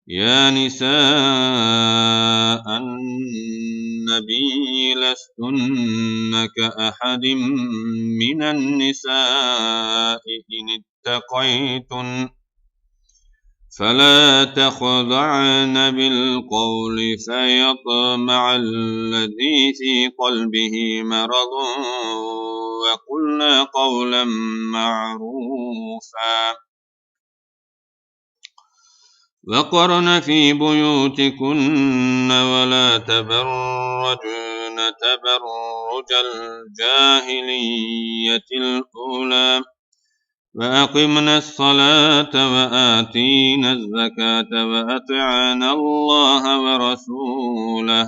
يا نساء النبي لستن كأحد من النساء إن اتقيتن فلا تخضعن بالقول فيطمع الذي في قلبه مرض وقلن قولا معروفا وقرن في بيوتكن ولا تبرجن تبرج الجاهلية الأولى وأقمنا الصلاة وآتينا الزكاة وأطعنا الله ورسوله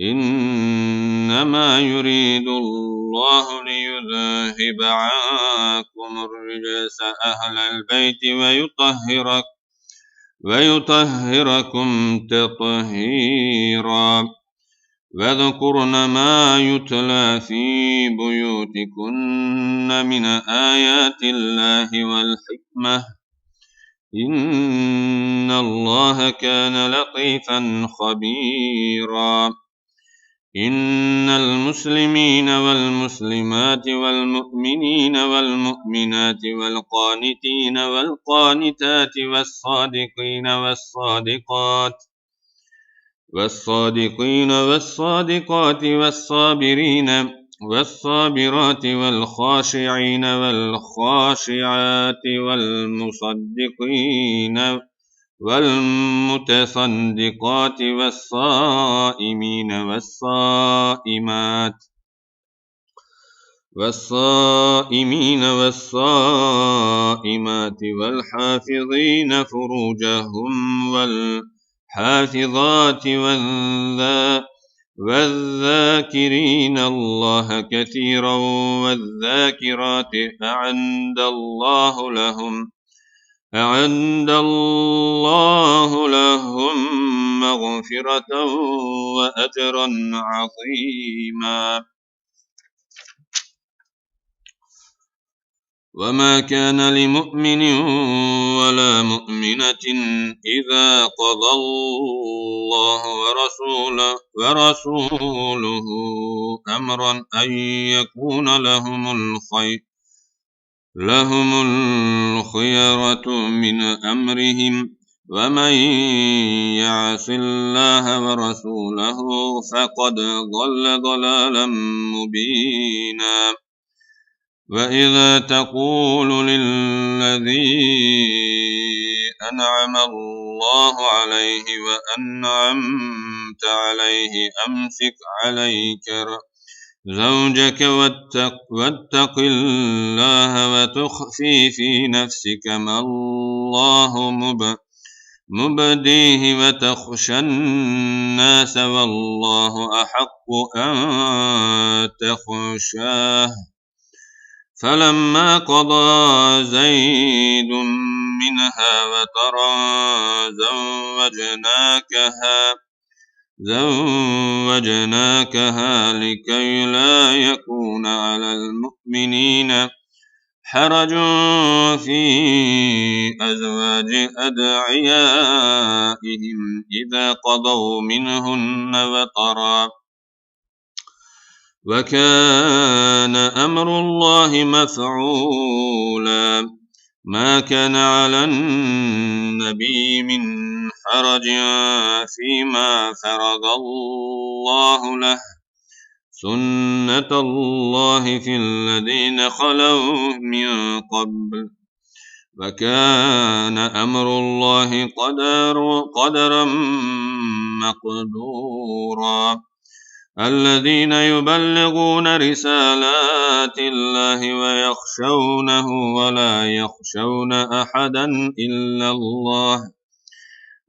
إنما يريد الله ليذهب عنكم الرجس أهل البيت ويطهركم تطهيرا واذكرن ما يتلى في بيوتكن من آيات الله والحكمة إن الله كان لطيفا خبيرا إن المسلمين والمسلمات والمؤمنين والمؤمنات والقانتين والقانتات والصادقين والصادقات والصابرات والخاشعين والخاشعات والمتصدقات والصائمين والصائمات والحافظين فروجهم والحافظات والذاكرين الله كثيرا والذاكرات أعد الله لهم مغفرة وأجرا عظيما وما كان لمؤمن ولا مؤمنة إذا قضى الله ورسوله أمرا أن يكون لهم الخيرة من أمرهم ومن يعص الله ورسوله فقد ضل ضلالا مبينا وإذا تقول للذي أنعم الله عليه وأنعمت عليه أمسك عليك زوجك واتق الله وتخفي في نفسك ما الله مبديه وتخشى الناس والله أحق أن تخشاه فلما قضى زيد منها وطرا زوجناكها لكي لا يكون على المؤمنين حرج في أزواج أدعيائهم إذا قضوا منهن وطرا وكان أمر الله مفعولا ما كان على النبي من حرج فيما فرض الله له سنة الله في الذين خلوا من قبل وكان أمر الله قدرا مقدورا الذين يبلغون رسالات الله ويخشونه ولا يخشون أحدا إلا الله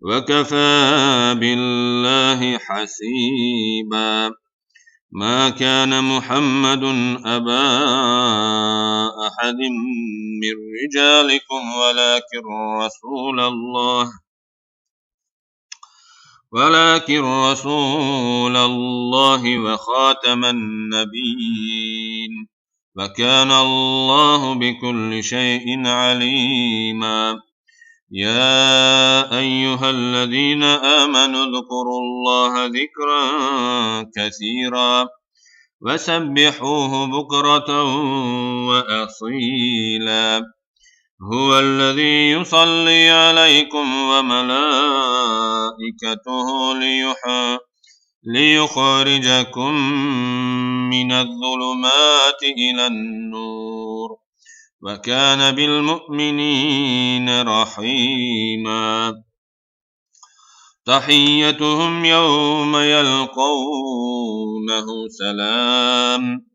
وكفى بالله حسيبا ما كان محمد أبا أحد من رجالكم ولكن رسول الله وخاتم النبيين وكان الله بكل شيء عليما يا أيها الذين آمنوا اذكروا الله ذكرا كثيرا وسبحوه بكرة وأصيلا هو الذي يصلي عليكم وملائكته ليخرجكم من الظلمات إلى النور وكان بالمؤمنين رحيما تحيتهم يوم يلقونه سلام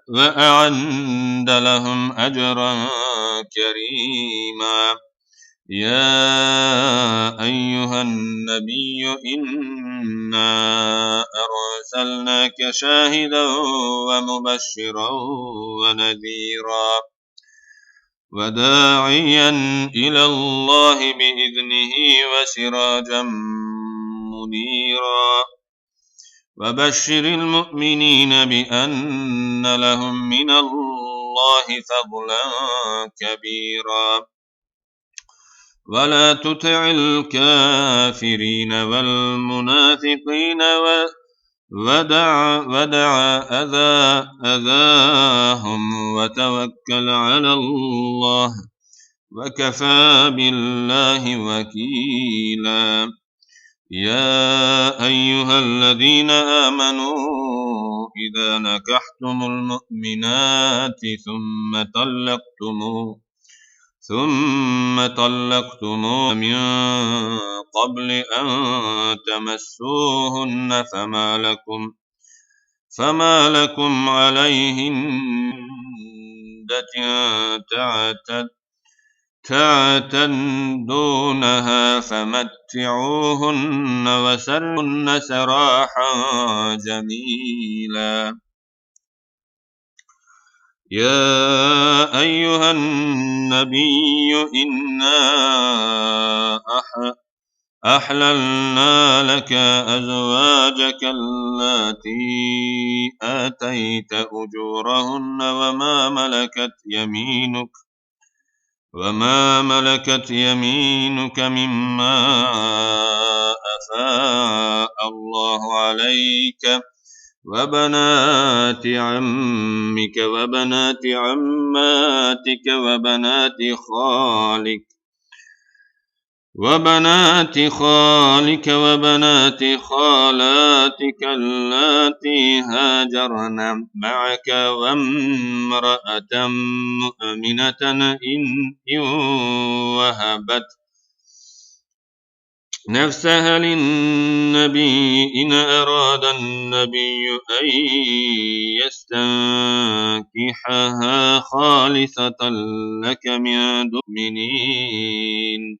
وأعد لهم أجرا كريما يا أيها النبي إنا أرسلناك شاهدا ومبشرا ونذيرا وداعيا إلى الله بإذنه وسراجا منيرا وبشر المؤمنين بأن لهم من الله فضلا كبيرا ولا تطع الكافرين والمنافقين ودع أذاهم وتوكل على الله وكفى بالله وكيلا يا أيها الذين آمنوا إذا نكحتم المؤمنات ثم طلقتموهن من قبل أن تمسوهن فما لكم عليهن تعتدونها فمتعوهن وسرهن سراحا جميلا يا أيها النبي إنا أحللنا لك أزواجك اللاتي آتيت أجورهن وما ملكت يمينك مما أفاء الله عليك وبنات عمك وبنات عماتك وبنات خالك وبنات خالاتك اللاتي هاجرن معك وامرأة مؤمنة إن وهبت نفسها للنبي إن أراد النبي أن يستنكحها خالصة لك من دون المؤمنين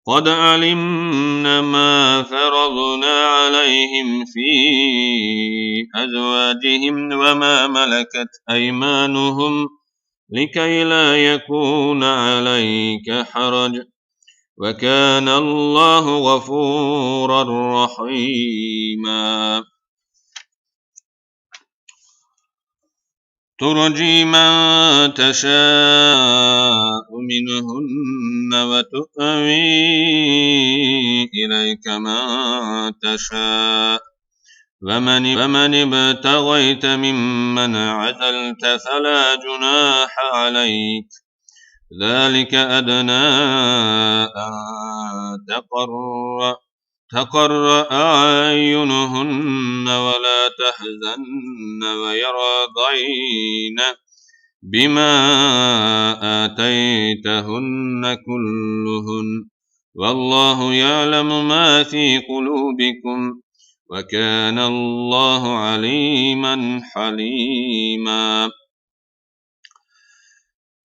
قد علمنا ما فرضنا عليهم في أزواجهم وما ملكت أيمانهم لكي لا يكون عليك حرج وكان الله غفورا رحيما ترجي من تشاء منهن وتؤوي إليك من تشاء ومن ابتغيت ممن عزلت فلا جناح عليك ذلك أدنى أن تقر أعينهن ولا تحزن ويرضين بما آتيتهن كلهن والله يعلم ما في قلوبكم وكان الله عليما حليما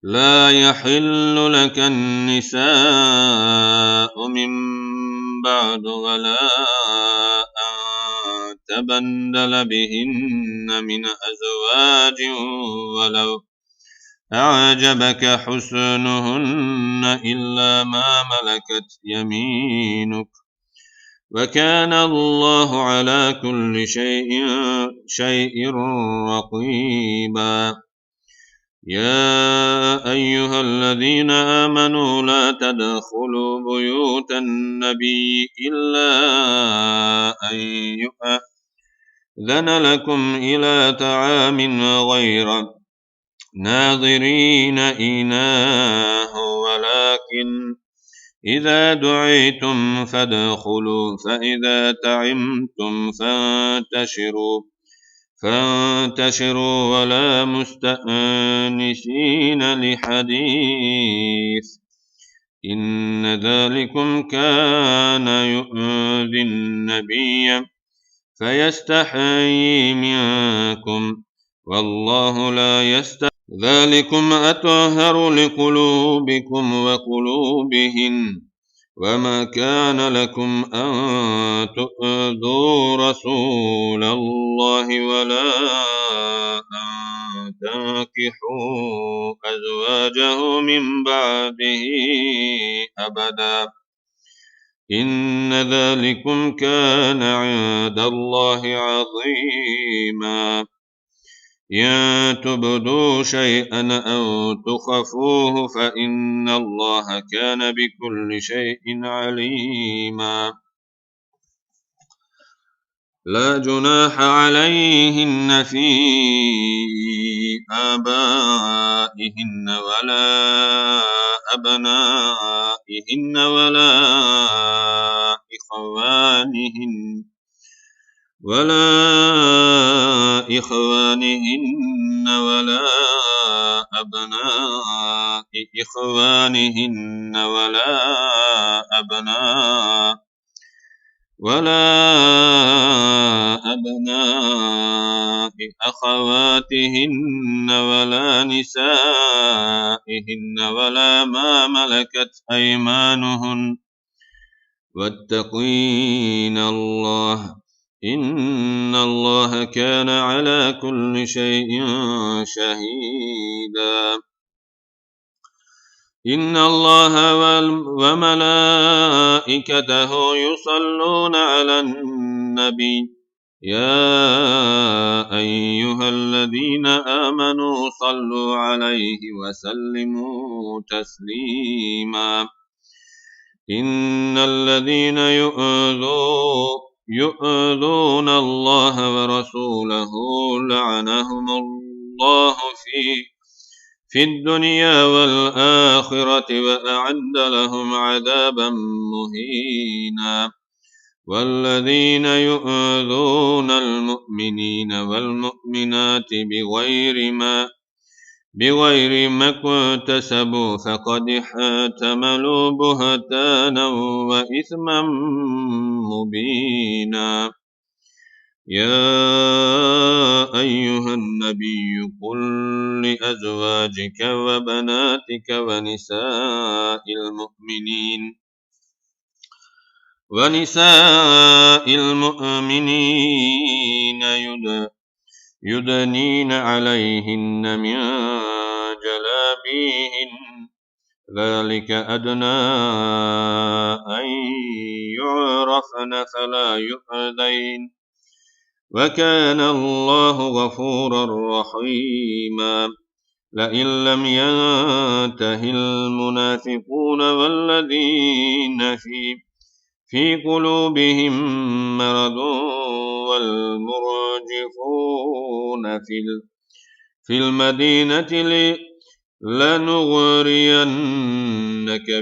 لا يحل لك النساء من بعد ولا أن تبدل بهن من أزواج ولو أعجبك حسنهن إلا ما ملكت يمينك وكان الله على كل شيء رقيبا يا أيها الذين آمنوا لا تدخلوا بيوت النبي إلا أن يؤذن لكم إلى طعام غير ناظرين إناه، ولكن إذا دعيتم فادخلوا، فإذا طعمتم فانتشروا ولا مستأنسين لحديث، إن ذلكم كان يؤذي النبي فيستحيي منكم والله لا يستحيي، ذلكم أطهر لقلوبكم وقلوبهن، وما كان لكم أن تؤذوا رسول الله ولا أن تنكحوا أزواجه من بعده أبدا، إن ذلكم كان عند الله عظيما. إن تبدوا شيئا أو تخفوه فإن الله كان بكل شيء عليما. لا جناح عليهن في آبائهن ولا أبنائهن ولا إخوانهن ولا أبناء إخوانهن ولا أبناء أخواتهن ولا نسائهن ولا ما ملكت أيمانهن، واتقين الله إن الله كان على كل شيء شهيدا. إن الله وملائكته يصلون على النبي، يا أيها الذين آمنوا صلوا عليه وسلموا تسليما. إن الذين يؤذون الله ورسوله لعنهم الله في الدنيا والآخرة وأعد لهم عذابا مهينا. والذين يؤذون المؤمنين والمؤمنات بغير ما اكتسبوا فقد احتملوا بهتانا وإثما مبينا. يا أيها النبي قل لأزواجك وبناتك ونساء المؤمنين يدنين عليهن من جلابيهن، ذلك أدنى أن يعرفن فلا يؤذين، وكان الله غفورا رحيما. لئن لم ينته المنافقون والذين في قلوبهم مرض والمرجفون في المدينة لنغرينك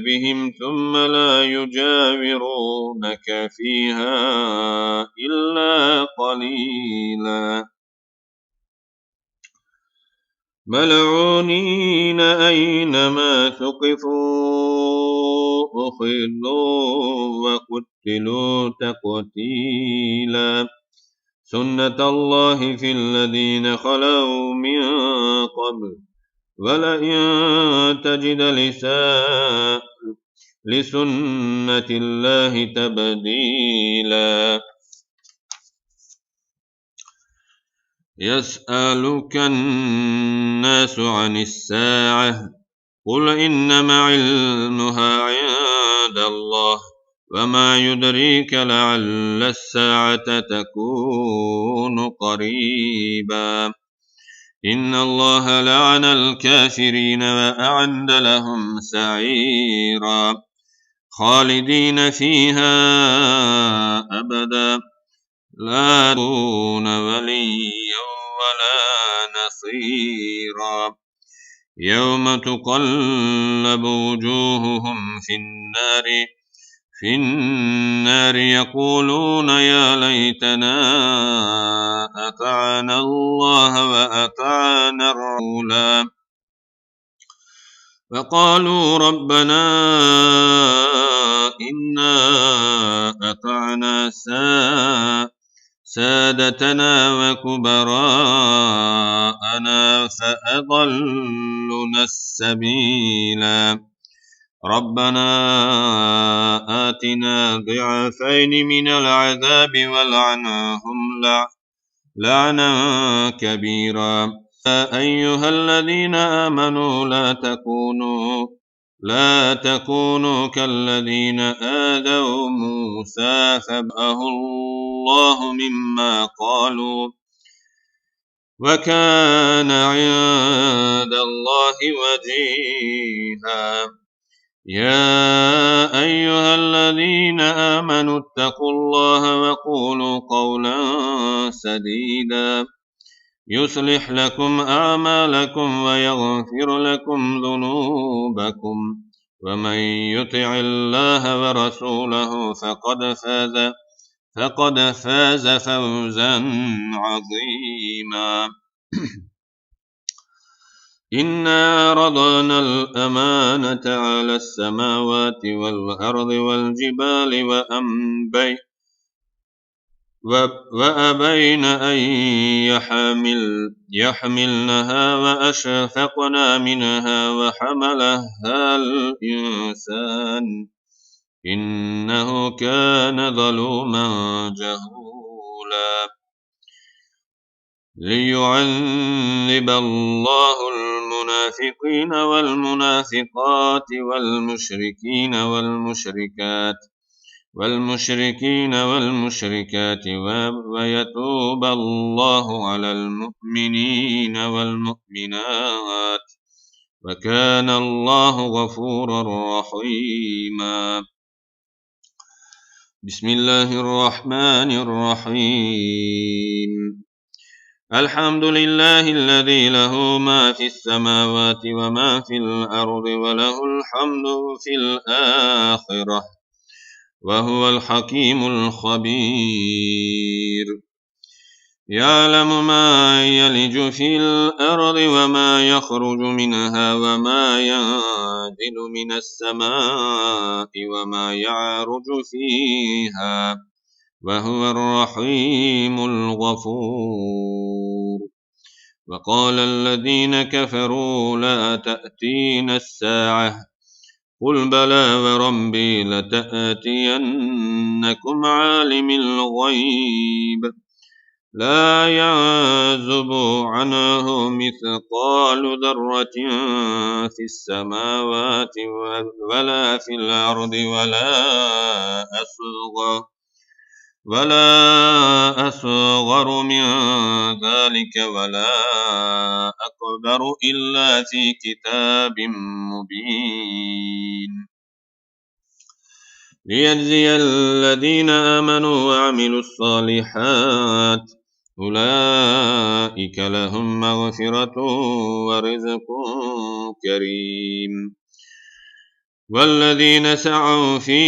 بهم ثم لا يجاورونك فيها إلا قليلا، ملعونين أينما ثقفوا أخذوا وقتلوا تقتيلا. سنة الله في الذين خلوا من قبل، ولئن تجد لسنة الله تبديلا. يسألك الناس عن الساعة قل إنما علمها عند الله وما يدريك لعل الساعة تكون قريبا. إن الله لعن الكافرين وأعد لهم سعيرا خالدين فيها أبدا لا يجدون وليا ولا نصيرا يوم تقلب وجوههم في النار يقولون يا ليتنا أطعنا الله وأطعنا الرسولا وقالوا ربنا إنا أطعنا سادتنا وكبراءنا فأضلنا السبيلا ربنا آتنا ضعفين من العذاب والعنهم لعنا كبيرا أيها الذين آمنوا لا تكونوا كالذين آذوا موسى فبرأه الله مما قالوا وكان عند الله وجيها يا أيها الذين آمنوا اتقوا الله وقولوا قولا سديدا يصلح لكم أعمالكم ويغفر لكم ذنوبكم ومن يطع الله ورسوله فقد فاز فوزا عظيما إنا عرضنا الأمانة على السماوات والأرض والجبال وأبين أن يحملنها وأشفقنا منها وحملها الإنسان إنه كان ظلوما جهولا ليعذب الله المنافقين والمنافقات والمشركين والمشركات ويتوب الله على المؤمنين والمؤمنات وكان الله غفورا رحيما بسم الله الرحمن الرحيم الحمد لله الذي له ما في السماوات وما في الأرض وله الحمد في الآخرة وهو الحكيم الخبير يعلم ما يلج في الأرض وما يخرج منها وما ينزل من السماء وما يعرج فيها وهو الرحيم الغفور وقال الذين كفروا لا تأتين الساعة قل بلى وربي لتأتينكم عالم الغيب لا يعزب عنه مثقال ذرة في السماوات ولا في الأرض ولا أصغر من ذلك ولا أكبر إلا في كتاب مبين ليجزي الذين آمنوا وعملوا الصالحات أولئك لهم مغفرة ورزق كريم والذين سعوا في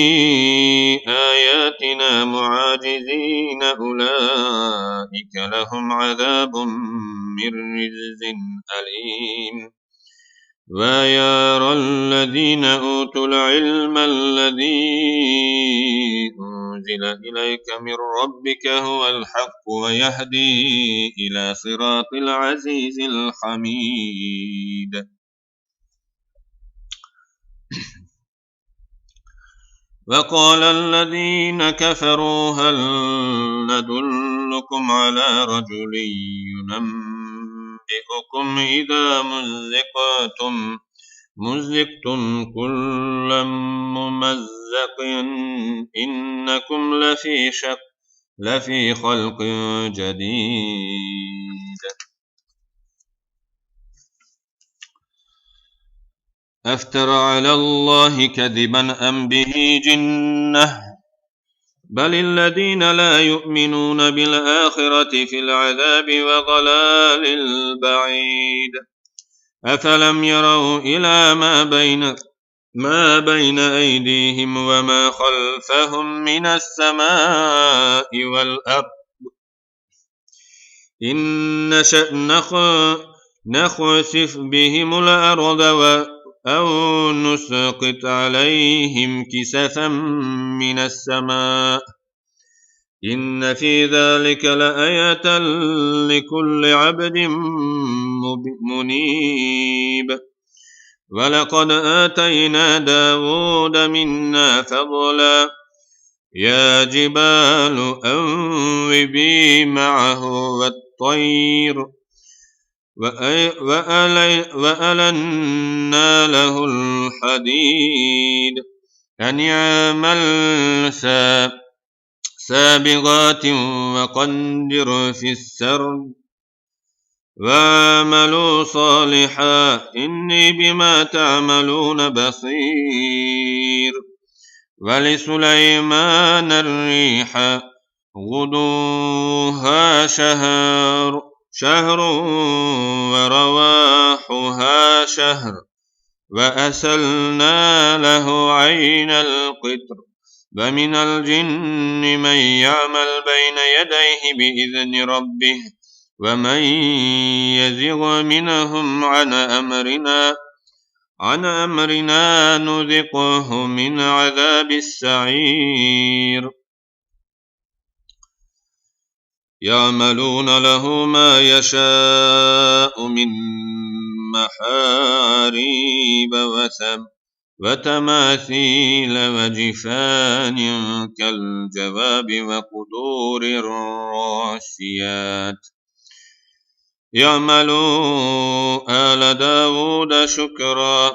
آياتنا معاجزين أولئك لهم عذاب من رجز أليم ويرى الذين أوتوا العلم الذي أنزل إليك من ربك هو الحق ويهدي إلى صراط العزيز الحميد وقال الذين كفروا هل ندلكم على رجل ينبئكم إذا مزقتم كل ممزق إنكم لفي خلق جديد أفترى على الله كذبا أم به جنة بل الذين لا يؤمنون بالآخرة في العذاب وضلال بعيد أفلم يروا إلى ما بين أيديهم وما خلفهم من السماء والأرض إن نشأ نخسف بهم الأرض أو نسقط عليهم كسفا من السماء إن في ذلك لآية لكل عبد منيب ولقد آتينا داود منا فضلا يا جبال أوبي معه والطير وألنا له الحديد أن يعمل سابغات وقدر في السرد واعملوا صالحا إني بما تعملون بصير ولسليمان الريح غدوها شهر ورواحها شهر وأسلنا له عين القطر ومن الجن من يعمل بين يديه بإذن ربه ومن يزغ منهم عن أمرنا نذقه من عذاب السعير يعملون له ما يشاء من محاريب وتماثيل وجفان كالجواب وقدور الراسيات يعملوا آل داود شكرا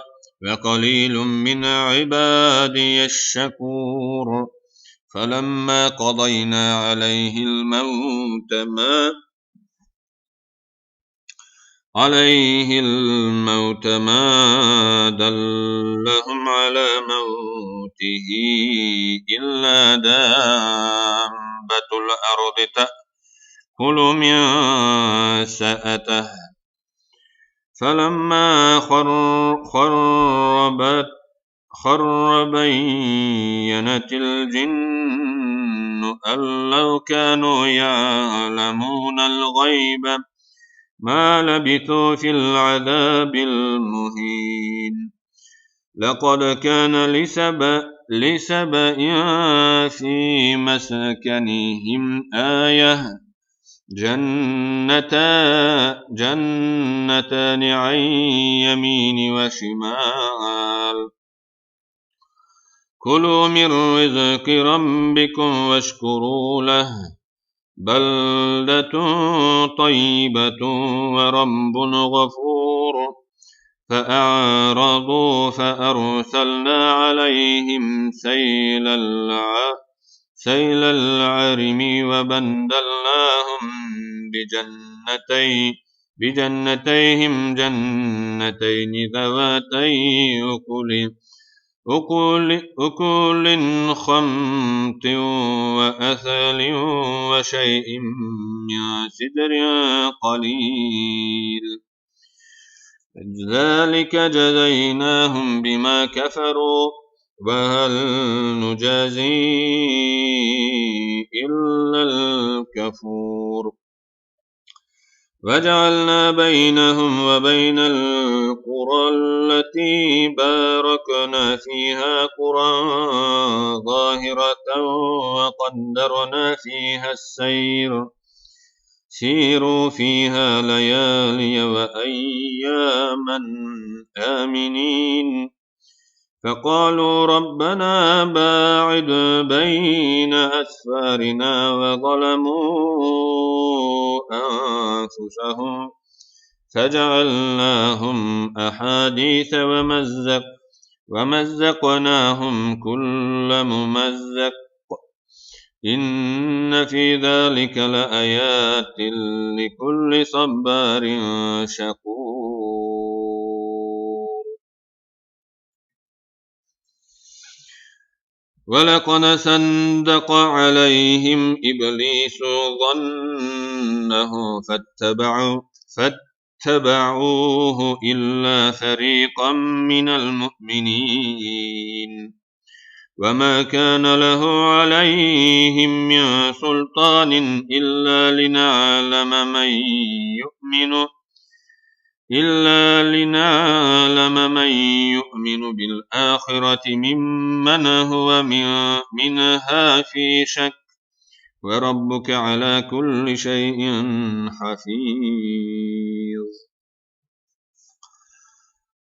وقليل من عبادي الشكور فلما قضينا عليه الموت ما دلهم على موته إلا دابة الأرض تأكل من سأته فلما خر بينت الجن أن لو كانوا يعلمون الغيب ما لبثوا في العذاب المهين لقد كان لسبإ في مسكنهم آية جنتان عن يمين وشمال كلوا من رزق ربكم واشكروا له بلدة طيبة ورب غفور فأعرضوا فأرسلنا عليهم سيل العرم وبدلناهم بجنتين ذواتي أكل خمط وأثل وشيء من سدر قليل ذلك جزيناهم بما كفروا وهل نجازي إلا الكفور وجعلنا بينهم وبين القرى التي باركنا فيها قرى ظاهرة وقدرنا فيها السير سيروا فيها ليالي وأياما آمنين فقالوا ربنا باعد بين أسفارنا وظلموا أنفسهم فجعلناهم أحاديث ومزقناهم كل ممزق إن في ذلك لآيات لكل صبار شكور ولقد صدق عليهم إبليس ظنه فاتبعوه إلا فريقا من المؤمنين وما كان له عليهم من سلطان إلا لنعلم من يؤمن بالآخرة ممن هو منها في شك وربك على كل شيء حفيظ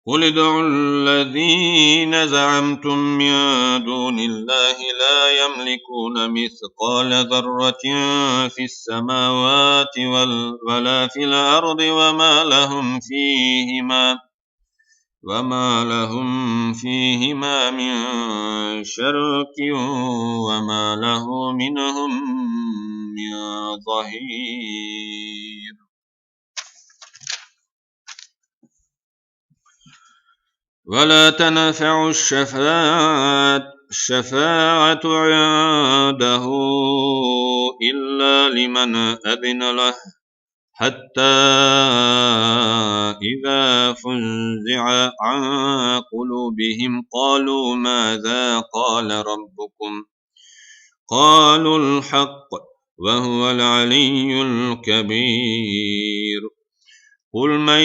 قل ادعوا الذين زعمتم من دون الله لا يملكون مثقال ذرة في السماوات ولا في الأرض وما لهم فيهما من شرك وما له منهم من ظهير ولا تنفع الشفاعة عنده إلا لمن أذن له حتى إذا فزع عن قلوبهم قالوا ماذا قال ربكم قالوا الحق وهو العلي الكبير قل من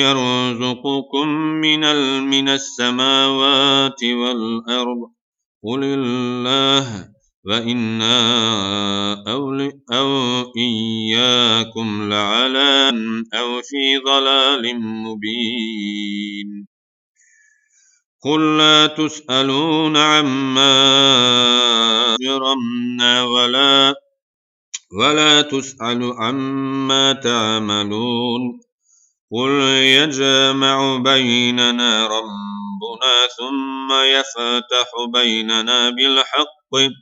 يرزقكم من السماوات والأرض قل الله وإنا أو إياكم لعلى أو في ضلال مبين قل لا تسألون عما أجرمنا ولا تسأل عما تعملون قل يجمع بيننا ربنا ثم يفتح بيننا بالحق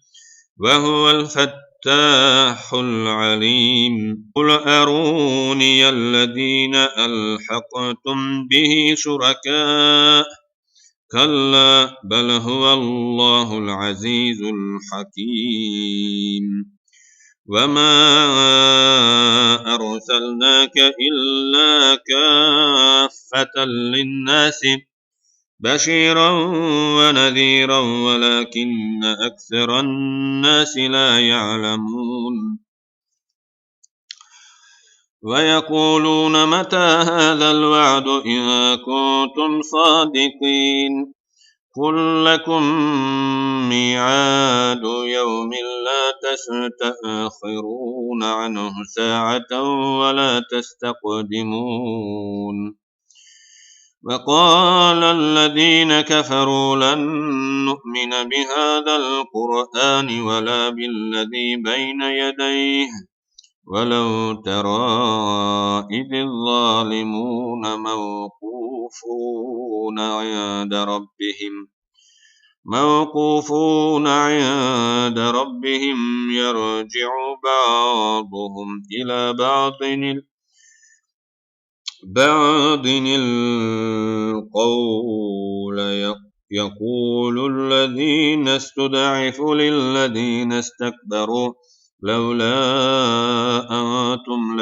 وهو الفتاح العليم قل أروني الذين ألحقتم به شركاء كلا بل هو الله العزيز الحكيم وما أرسلناك إلا كافة للناس بشيرا ونذيرا ولكن أكثر الناس لا يعلمون ويقولون متى هذا الوعد إن كنتم صادقين قل لكم ميعاد يوم لا تستأخرون عنه ساعة ولا تستقدمون وقال الذين كفروا لن نؤمن بهذا القرآن ولا بالذي بين يديه ولو ترى إذ الظالمون موقوفون عند ربهم يرجع بعضهم إلى بعض القول يقول الذين استضعفوا للذين استكبروا لولا أنتم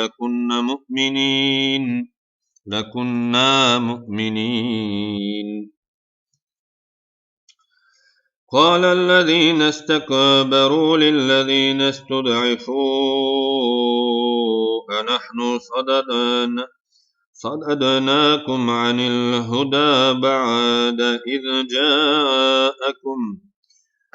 لكنا مؤمنين قال الذين استكبروا للذين استضعفوا أنحن صددناكم عن الهدى بعد إذ جاءكم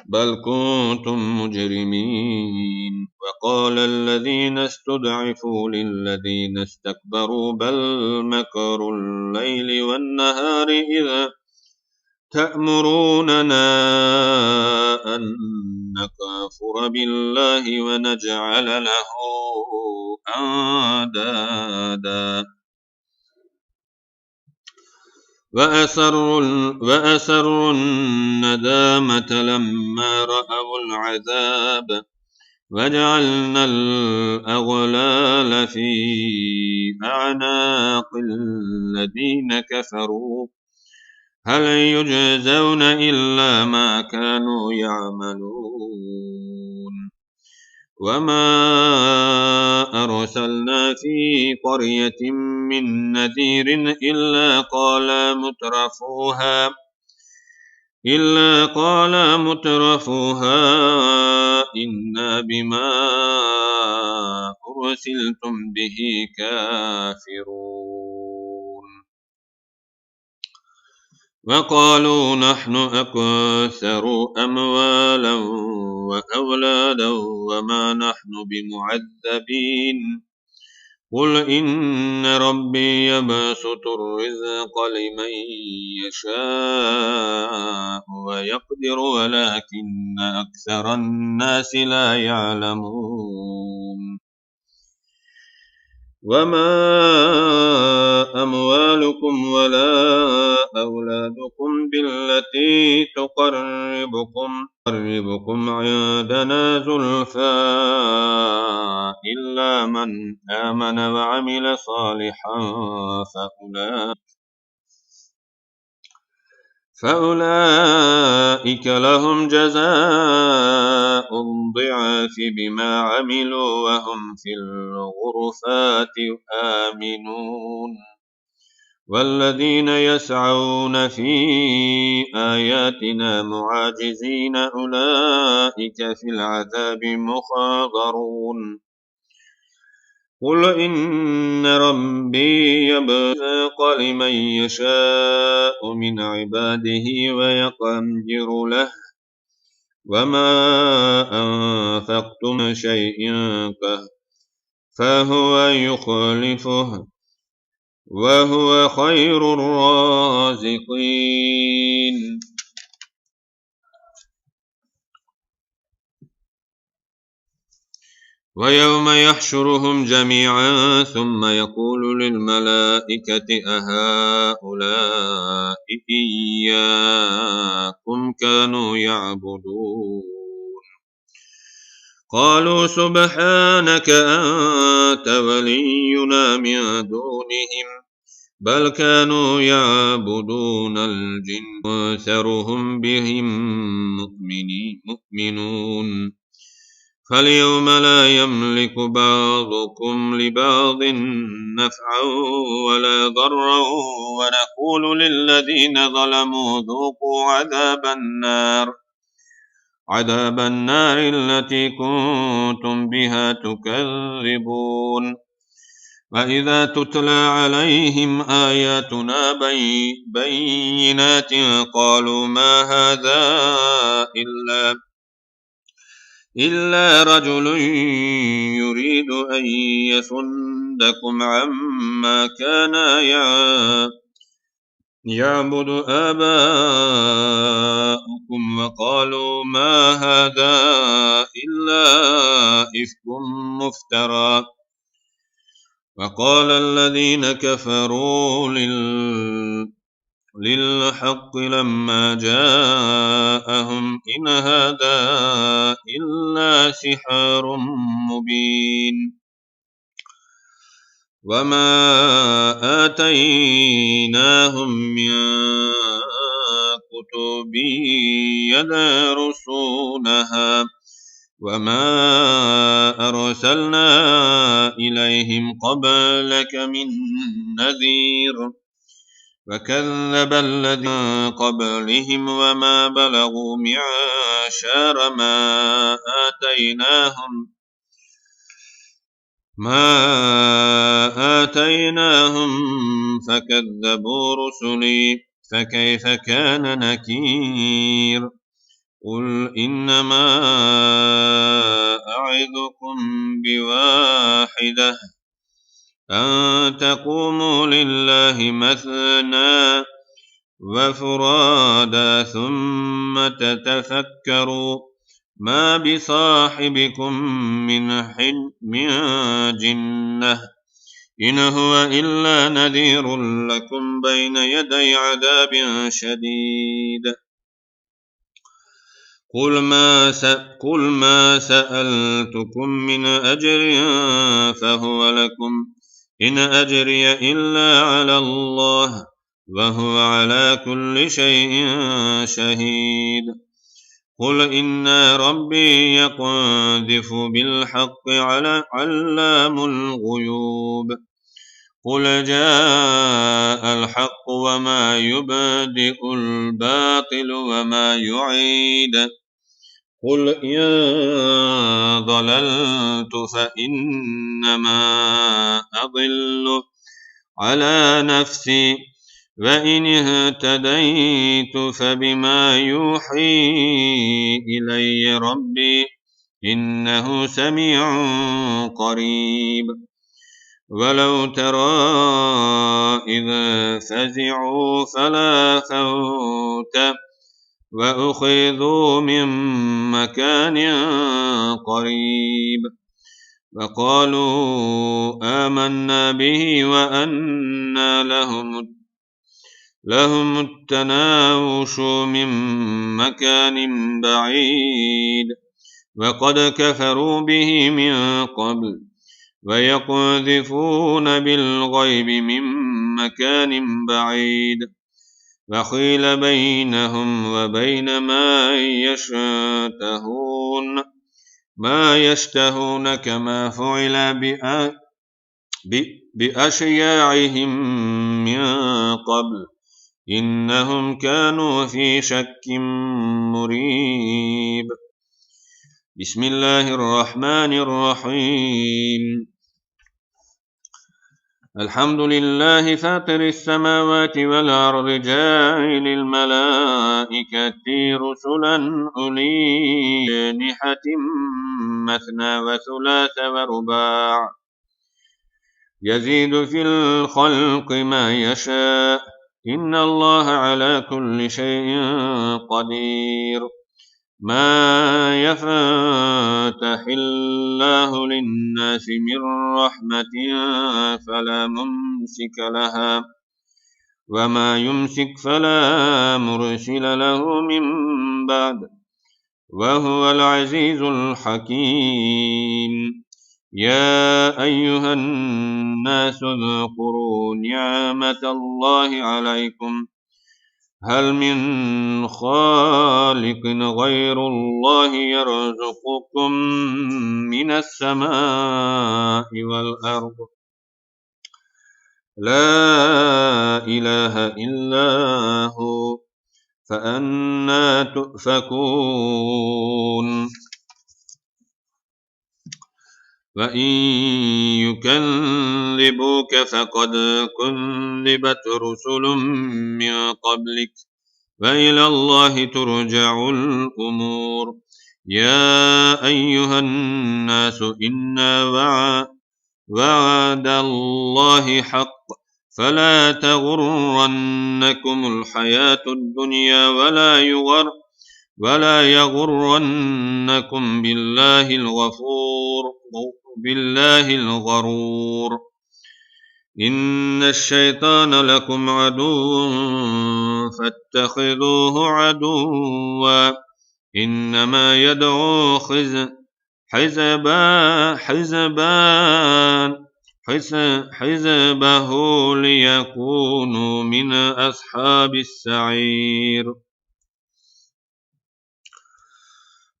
بل كنتم مجرمين وقال الذين استضعفوا للذين استكبروا بل مكر الليل والنهار إذ تأمروننا أن نكفر بالله ونجعل له أندادا وأسروا الندامة لما رأوا العذاب وجعلنا الأغلال في أعناق الذين كفروا هل يجزون إلا ما كانوا يعملون وما أرسلنا في قرية من نذير إلا قال مترفوها إنا بما أرسلتم به كافرون وقالوا نحن أكثر أموالا وأولادا وما نحن بمعذبين قل إن ربي يبسط الرزق لمن يشاء ويقدر ولكن أكثر الناس لا يعلمون وما أموالكم ولا أولادكم بالتي تقربكم عندنا زلفى إلا من آمن وعمل صالحا فأولئك لهم جزاء الضعف بما عملوا وهم في الغرفات آمنون والذين يسعون في آياتنا معاجزين أولئك في العذاب محضرون قل إن ربي يبسط الرزق لمن يشاء من عباده ويقدر له وما أنفقتم من شيء فهو يخلفه وهو خير الرازقين ويوم يحشرهم جميعا ثم يقول للملائكة أهؤلاء إياكم كانوا يعبدون قالوا سبحانك أنت ولينا من دونهم بل كانوا يعبدون الجن أكثرهم بهم مؤمنون فاليوم لا يملك بعضكم لبعض نفعا ولا ضرا ونقول للذين ظلموا ذوقوا عذاب النار التي كنتم بها تكذبون وإذا تتلى عليهم آياتنا بينات قالوا ما هذا إلا رجل يريد أن يصدكم عما كان يعبد آباؤكم وقالوا ما هذا إلا إفك مفترى وقال الذين كفروا للحق لما جاءهم إن هذا إلا سحر مبين وما آتيناهم من كتب يدرسونها وما أرسلنا إليهم قبلك من نذير وكذب الذين قبلهم وما بلغوا معشار ما آتيناهم فكذبوا رسلي فكيف كان نكير قل إنما أعظكم بواحدة أن تقوموا لله مثنى وفرادا ثم تتفكروا ما بصاحبكم من جنة إن هو إلا نذير لكم بين يدي عذاب شديد قل ما سألتكم من أجر فهو لكم إن أجري إلا على الله وهو على كل شيء شهيد قل إن ربي يقذف بالحق علام الغيوب قل جاء الحق وما يبدئ الباطل وما يعيد قل إن ضللت فإنما أضل على نفسي وإن اهتديت فبما يوحي إلي ربي إنه سميع قريب ولو ترى إذا فزعوا فلا فوت وأخذوا من مكان قريب وقالوا آمنا به وأنى لهم التناوش من مكان بعيد وقد كفروا به من قبل ويقذفون بالغيب من مكان بعيد وحيل بينهم وبين ما يشتهون كما فعل بأشياعهم من قبل إنهم كانوا في شك مريب بسم الله الرحمن الرحيم الحمد لله فاطر السماوات والأرض جاعل الملائكة رسلا أولي أجنحة مثنى وثلاث ورباع يزيد في الخلق ما يشاء إن الله على كل شيء قدير ما يفتح الله للناس من رحمة فلا ممسك لها وما يمسك فلا مرسل له من بعد وهو العزيز الحكيم يا أيها الناس اذكروا نعمة الله عليكم هل من خالق غير الله يرزقكم من السماء والأرض لا إله إلا هو فأنى تؤفكون وإن يكذبوك فقد كذبت رسل من قبلك وإلى الله ترجع الأمور يا أيها الناس إنا وعد الله حق فلا تغرنكم الحياة الدنيا ولا يغرنكم بالله الغرور إن الشيطان لكم عدو فاتخذوه عدوا إنما يدعو حزبه ليكونوا من أصحاب السعير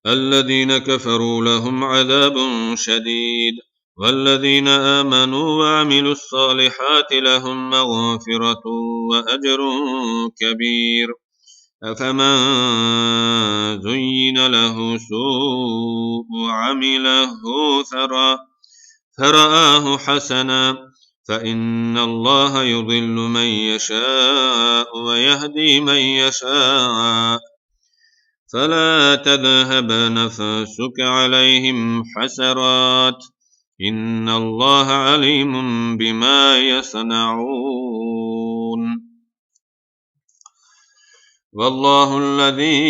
الذين كفروا لهم عذاب شديد والذين آمنوا وعملوا الصالحات لهم مغفرة وأجر كبير أفمن زين له سوء عمله فرآه حسنا فإن الله يضل من يشاء ويهدي من يشاء فلا تذهب نفسك عليهم حسرات إن الله عليم بما يصنعون والله الذي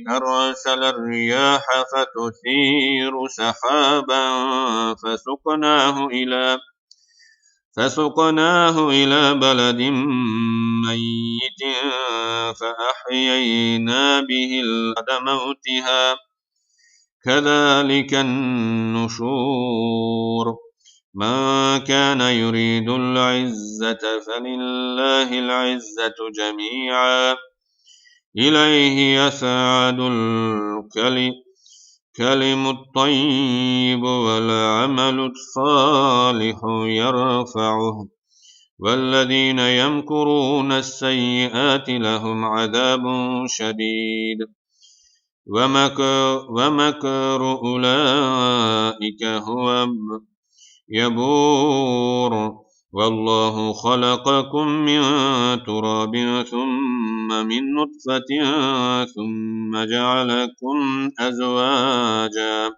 أرسل الرياح فتثير سحابا فسقناه إلى بلد ميت فأحيينا به بعد موتها كذلك النشور من كان يريد العزة فلله العزة جميعا إليه يسعد الكلم الطيب والعمل الصالح يرفعه والذين يمكرون السيئات لهم عذاب شديد ومكر أولئك هو يبور والله خلقكم من تراب ثم من نطفة ثم جعلكم أزواجا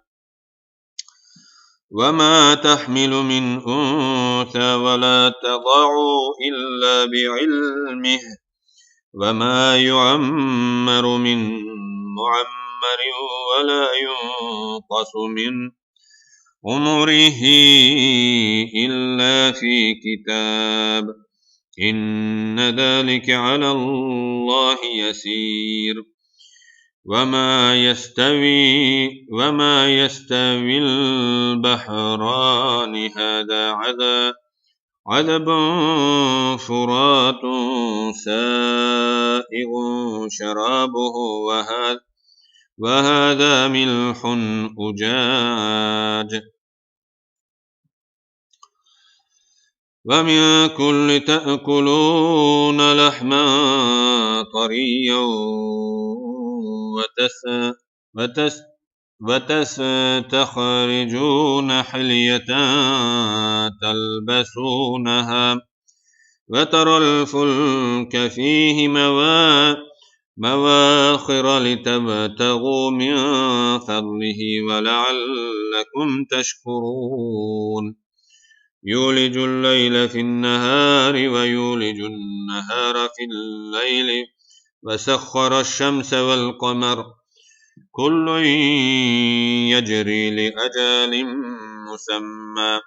وما تحمل من أنثى ولا تضع إلا بعلمه وما يعمر من معمر ولا ينقص من عمره إلا في كتاب إن ذلك على الله يسير وما يستوي البحران هذا عذب فرات سائغ شرابه وهذا ملح أجاج ومن كل تأكلون لحما طريا وتستخرجون حلية تلبسونها وترى الفلك فيه مواخر لتبتغوا من فضله ولعلكم تشكرون يولج الليل في النهار ويولج النهار في الليل وسخر الشمس والقمر كل يجري لأجل مسمى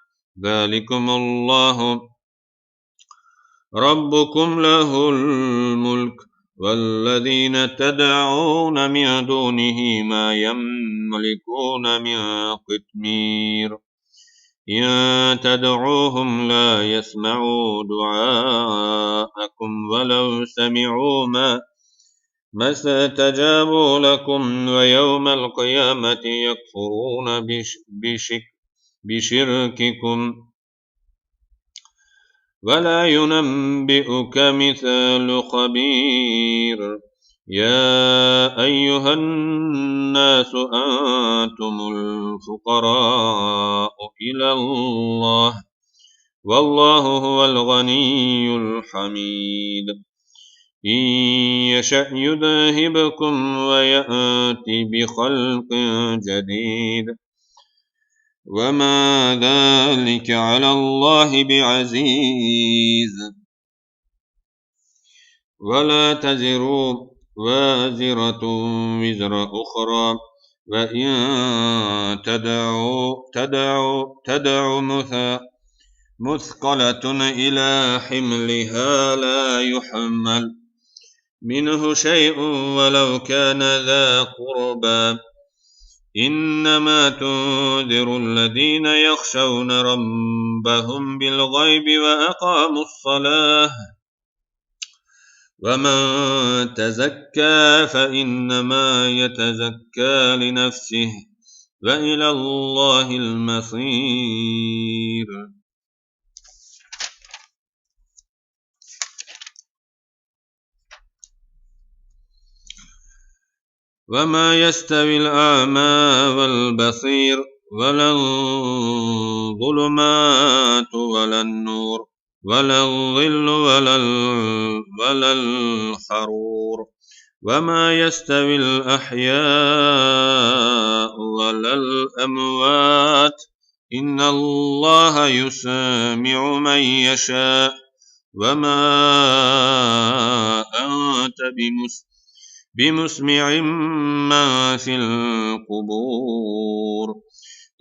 ذلكم الله ربكم له الملك والذين تدعون من دونه ما يملكون من قطمير إن تدعوهم لا يسمعوا دعاءكم ولو سمعوا ما استجابوا لكم ويوم القيامة يكفرون بشرككم ولا ينبئك مثل خبير يا أيها الناس أنتم الفقراء إلى الله والله هو الغني الحميد إن يشأ يذهبكم ويأتي بخلق جديد وما ذلك على الله بعزيز ولا تزر وازرة وزر أخرى وإن تدع مثقلة إلى حملها لا يحمل منه شيء ولو كان ذا قربى إنما تنذر الذين يخشون ربهم بالغيب وأقاموا الصلاة ومن تزكى فإنما يتزكى لنفسه وإلى الله المصير وما يستوي الأعمى والبصير ولا الظلمات ولا النور ولا الظل ولا الحرور وما يستوي الأحياء ولا الأموات إن الله يسمع من يشاء وما أنت بمسمع من في القبور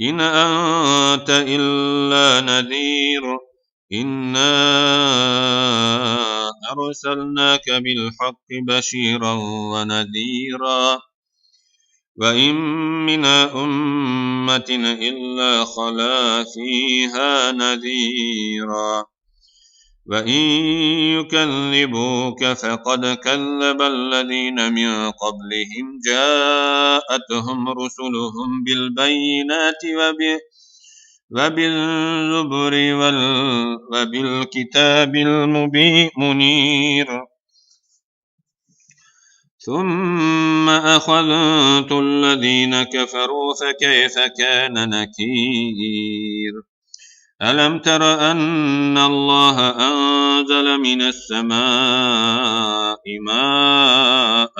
إن أنت إلا نذير إنا أرسلناك بالحق بشيرا ونذيرا وإن من أمة إلا خلا فيها نذيرا وإن يكذبوك فقد كذب الذين من قبلهم جاءتهم رسلهم بالبينات وبالزبر وبالكتاب المنير ثم أخذت الذين كفروا فكيف كان نكير ألم تر أن الله أنزل من السماء ماء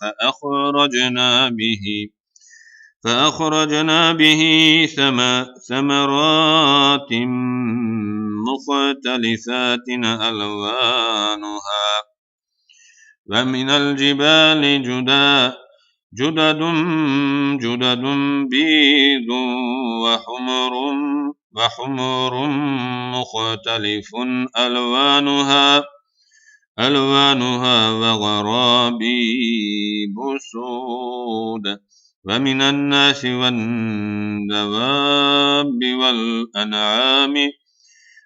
فأخرجنا به ثمرات مختلفات ألوانها ومن الجبال جدد بيض وحمر مختلف ألوانها وغرابيب سود ومن الناس والدواب والأنعام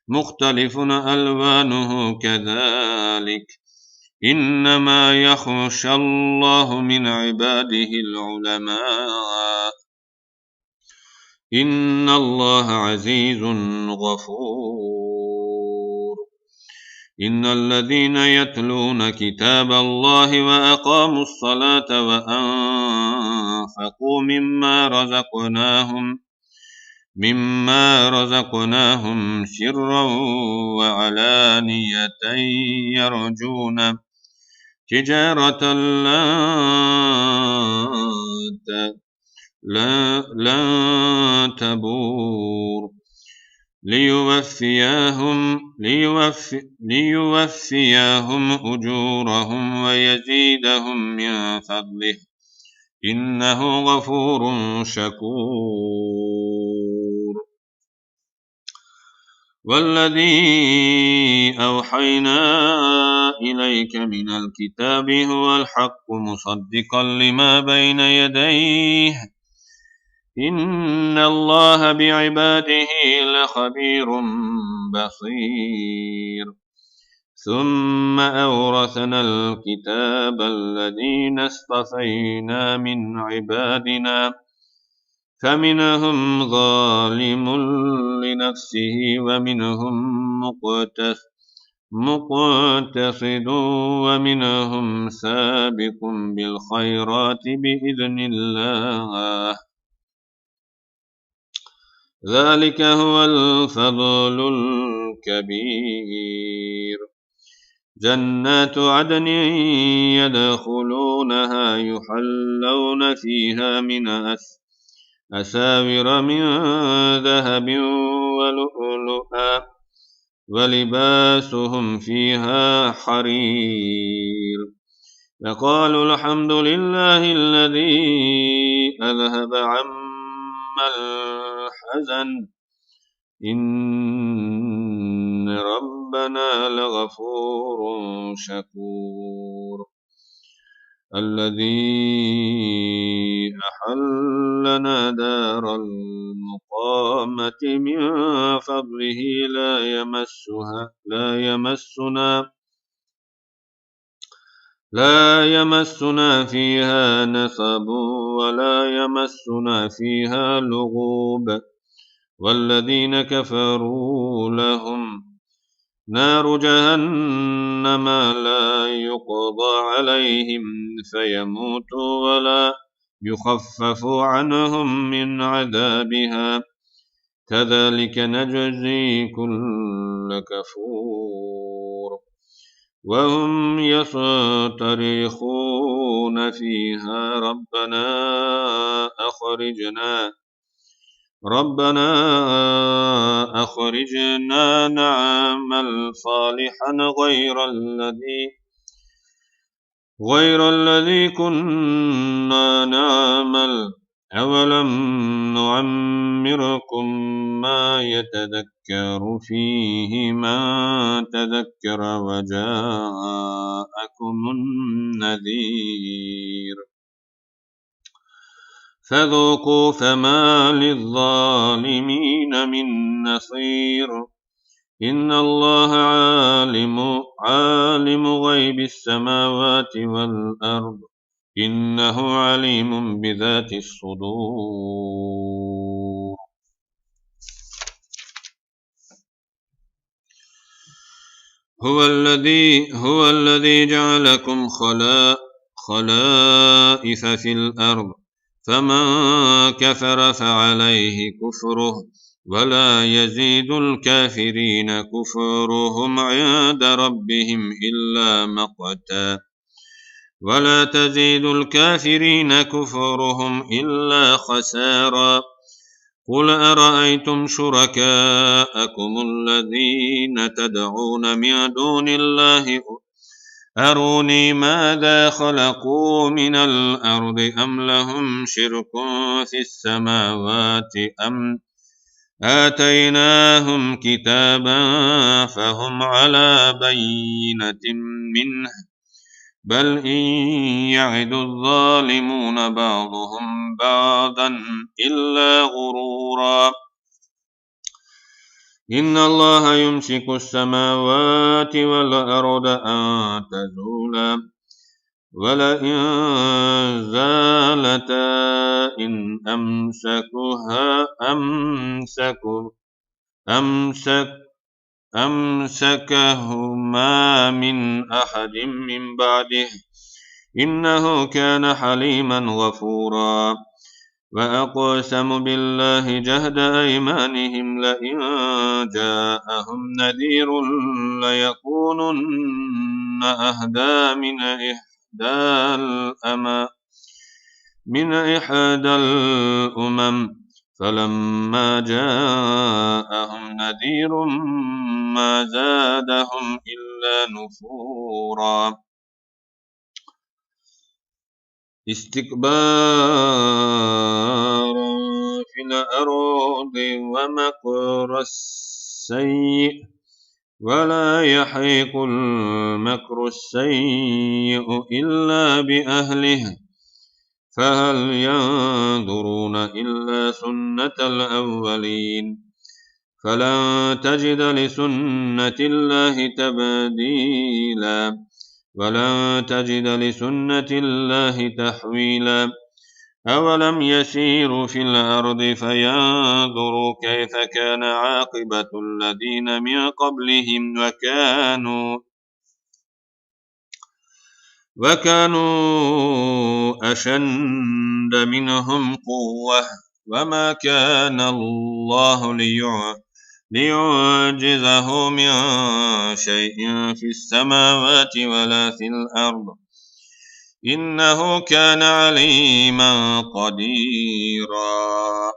مختلف ألوانه كذلك إنما يخشى الله من عباده العلماء إن الله عزيز غفور إن الذين يتلون كتاب الله وأقاموا الصلاة وأنفقوا مما رزقناهم سرا وعلانية يرجون تجارة لن تبور ليوفيهم أجورهم ويزيدهم من فضله إنه غفور شكور والذي أوحينا إليك من الكتاب هو الحق مصدقا لما بين يديه إن الله بعباده لخبير بصير ثم أورثنا الكتاب الذين اصطفينا من عبادنا فمنهم ظالم لنفسه ومنهم مقتصد ومنهم سابق بالخيرات بإذن الله ذلك هو الفضل الكبير جنات عدن يدخلونها يحلون فيها من أساور من ذهب ولؤلؤا ولباسهم فيها حرير وقالوا الحمد لله الذي أذهب عنا الحزن إن ربنا لغفور شكور الذي أحلنا دار المقامة من فضله لا يمسنا فيها نصب ولا يمسنا فيها لغوب والذين كفروا لهم نار جهنم لا يقضى عليهم فيموتوا ولا يخفف عنهم من عذابها كذلك نجزي كل كفور وهم يصطرخون فيها ربنا أخرجنا نعمل صالحا غير الذي كنا نعمل أولم نعمركم ما يتذكر فيه من تذكر وجاءكم النذير فذوقوا فما للظالمين من نصير إن الله عالم غيب السماوات والأرض إنه عليم بذات الصدور هو الذي جعلكم خلائف في الأرض فمن كفر فعليه كفره ولا يزيد الكافرين كفرهم عند ربهم إلا مقتا ولا تزيد الكافرين كفرهم إلا خسارا قل أرأيتم شركاءكم الذين تدعون من دون الله أروني ماذا خلقوا من الأرض أم لهم شرك في السماوات أم آتيناهم كتابا فهم على بينة منه بل إن يعد الظالمون بعضهم بعضا إلا غرورا إن الله يمسك السماوات والأرض أن تزولا ولئن زالتا إن أمسكهما من أحد من بعده إنه كان حليما غفورا وأقسموا بالله جهد أيمانهم لئن جاءهم نذير ليكونن أهدى من إحدى الأمم فلما جاءهم نذير ما زادهم إلا نفورا استكبارا في الأرض ومكر السيء ولا يحيق المكر السيء إلا بأهله فهل ينظرون إلا سنة الأولين فلن تجد لسنة الله تبديلا ولن تجد لسنة الله تحويلا أولم يسيروا في الأرض فينظروا كيف كان عاقبة الذين من قبلهم وكانوا أشد منهم قوة وما كان الله ليعجزه من شيء في السماوات ولا في الأرض إنه كان عليما قديرا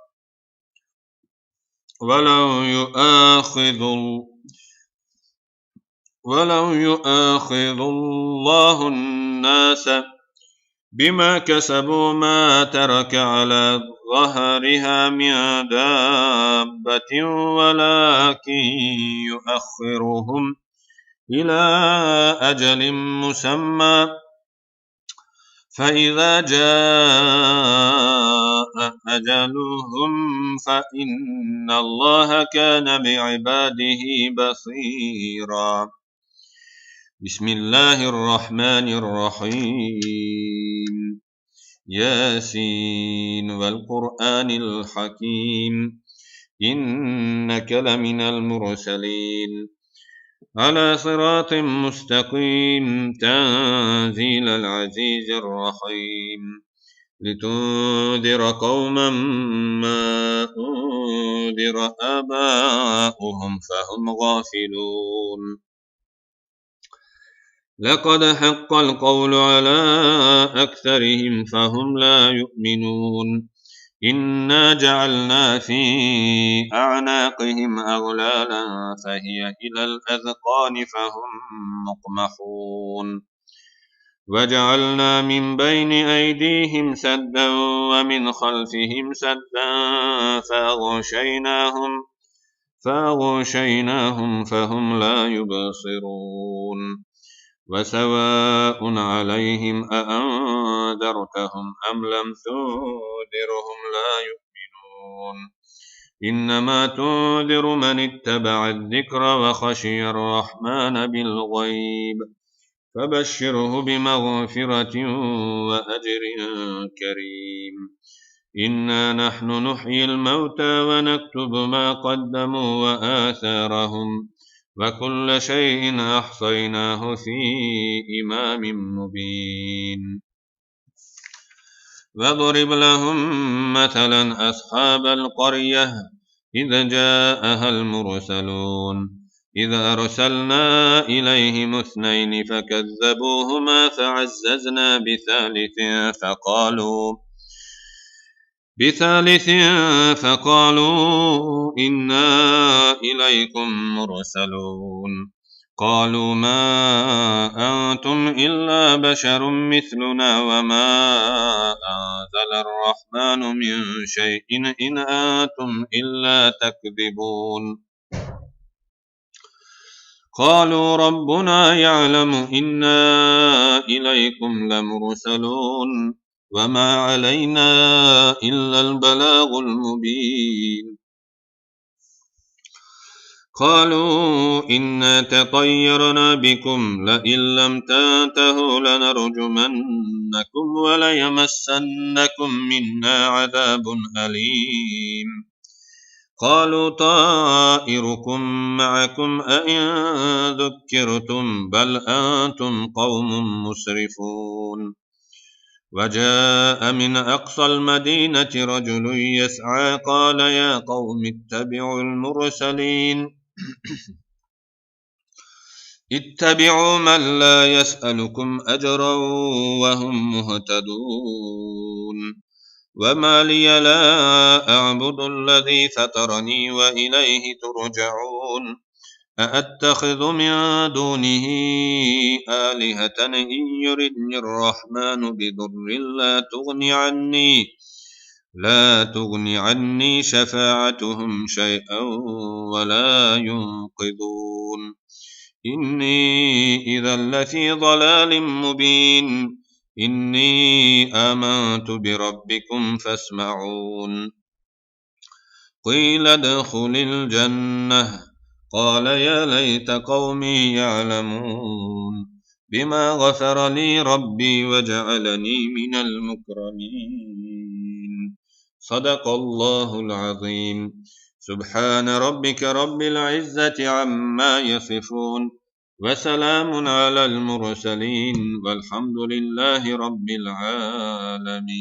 ولو يؤاخذ الله الناس بما كسبوا ما ترك على ظهرها من دابة ولكن يؤخرهم إلى أجل مسمى فإذا جاء أجلهم فإن الله كان بعباده بصيرا بسم الله الرحمن الرحيم ياسين والقرآن الحكيم إنك لمن المرسلين على صراط مستقيم تنزيل العزيز الرحيم لتنذر قوما ما أنذر آباؤهم فهم غافلون لقد حق القول على أكثرهم فهم لا يؤمنون إنا جعلنا في أعناقهم أغلالا فهي إلى الأذقان فهم مقمحون وجعلنا من بين أيديهم سدا ومن خلفهم سدا فأغشيناهم فهم لا يبصرون وسواء عليهم أأنذرتهم أم لم تنذرهم لا يؤمنون إنما تنذر من اتبع الذكر وخشي الرحمن بالغيب فبشره بمغفرة وأجر كريم إنا نحن نحيي الموتى ونكتب ما قدموا وآثارهم وكل شيء أحصيناه في إمام مبين واضرب لهم مثلا أصحاب القرية إذ جاءها المرسلون إذ أرسلنا إليهم اثنين فكذبوهما فعززنا بثالث فقالوا إنا إليكم مرسلون قالوا ما أنتم إلا بشر مثلنا وما أنزل الرحمن من شيء إن أنتم إلا تكذبون قالوا ربنا يعلم إنا إليكم لمرسلون وما علينا إلا البلاغ المبين قالوا إنا تطيرنا بكم لئن لم تنتهوا لنرجمنكم وليمسنكم منا عذاب أليم قالوا طائركم معكم أئن ذكرتم بل أنتم قوم مسرفون وجاء من أقصى المدينة رجل يسعى قال يا قوم اتبعوا المرسلين اتبعوا من لا يسألكم أجرا وهم مهتدون وما لي لا أعبد الذي فطرني وإليه ترجعون أأتخذ من دونه آلهة إن يردني الرحمن بضر لا تغني عني شفاعتهم شيئا ولا ينقذون إني إذا لفي ضلال مبين إني آمنت بربكم فاسمعون قيل ادخل الجنة قال يا ليت قومي يعلمون بما غفر لي ربي وجعلني من المكرمين صدق الله العظيم سبحان ربك رب العزة عما يصفون وسلام على المرسلين والحمد لله رب العالمين.